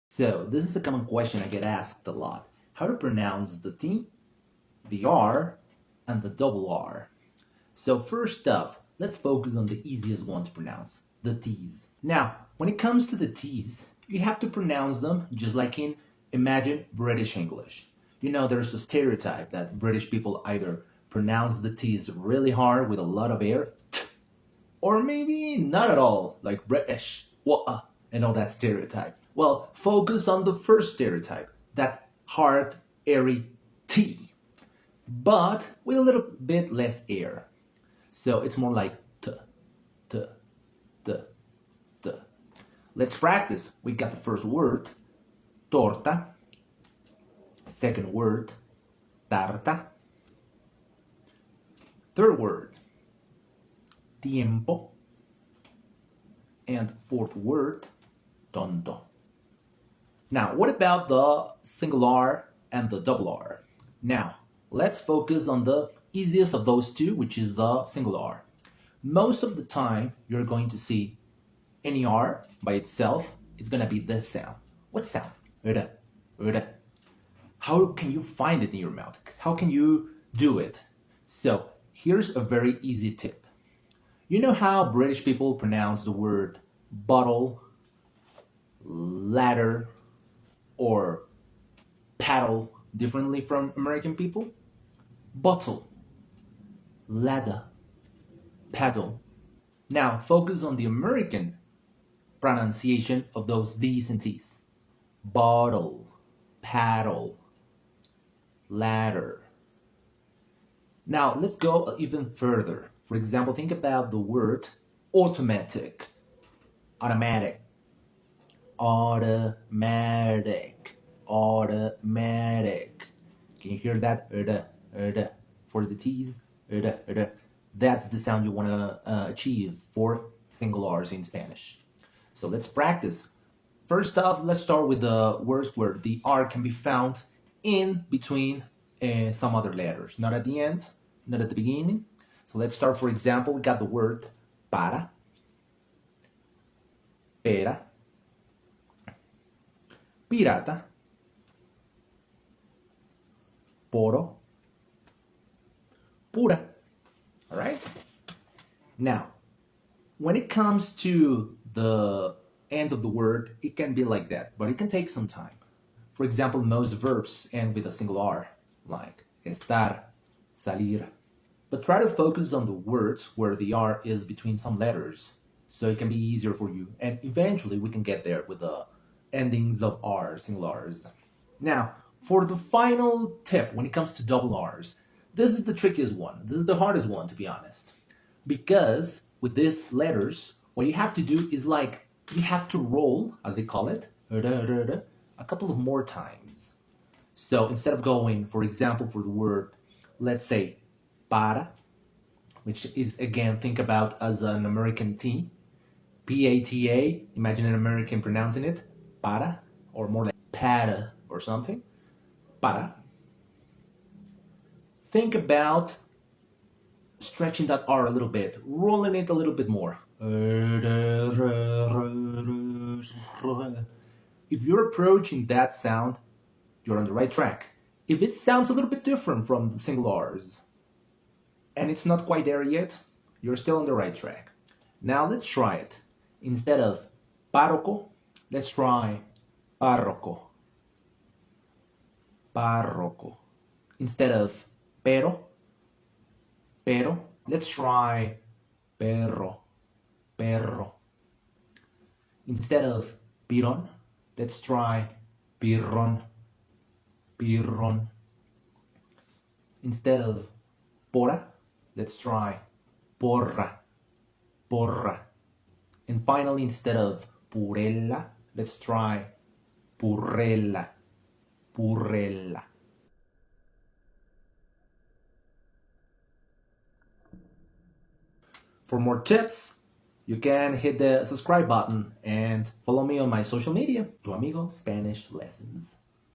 So this is a common question I get asked a lot. How to pronounce the T, the R, and the double R. So first up, let's focus on the easiest one to pronounce, the T's. Now, when it comes to the T's, you have to pronounce them just like in, imagine, British English. You know, there's a stereotype that British people either pronounce the T's really hard with a lot of air, or maybe not at all, like British, and all that stereotype. Well, focus on the first stereotype, that hard, airy T, but with a little bit less air. So it's more like t, t, t, t. Let's practice. We got the first word, torta. Second word, tarta. Third word, tiempo. And fourth word, tonto. Now, what about the single R and the double R? Now, let's focus on the easiest of those two, which is the single R. Most of the time, you're going to see any R by itself is going to be this sound. What sound? How can you find it in your mouth? How can you do it? So, here's a very easy tip. You know how British people pronounce the word bottle, ladder, or paddle differently from American people? Bottle, ladder, paddle. Now focus on the American pronunciation of those D's and T's. Bottle, paddle, ladder. Now let's go even further. For example, think about the word automatic, automatic, automatic, automatic. Can you hear that? For the T's, that's the sound you want to achieve for single R's in Spanish. So let's practice. First off, let's start with the words where the R can be found in between some other letters, not at the end, not at the beginning. So let's start, for example, we got the word para, pera, pirata, poro, pura. All right? Now, when it comes to the end of the word, it can be like that, but it can take some time. For example, most verbs end with a single R, like estar, salir. But try to focus on the words where the R is between some letters, so it can be easier for you. And eventually we can get there with the endings of R, single R's. Now, for the final tip when it comes to double R's, this is the trickiest one. This is the hardest one, to be honest. Because with these letters, what you have to do is like, you have to roll, as they call it, a couple of more times. So instead of going, for example, for the word, let's say, para, which is, again, think about as an American T, P-A-T-A, imagine an American pronouncing it, para, or more like para or something, para. Think about stretching that R a little bit, rolling it a little bit more. If you're approaching that sound, you're on the right track. If it sounds a little bit different from the single R's, and it's not quite there yet, you're still on the right track. Now let's try it. Instead of párroco, let's try párroco. Párroco. Instead of pero, let's try perro, perro. Instead of pirón, let's try pirrón, pirrón. Instead of pora, let's try porra, porra. And finally, instead of purella, let's try purrella, purrella. For more tips, you can hit the subscribe button and follow me on my social media, Tu Amigo Spanish Lessons.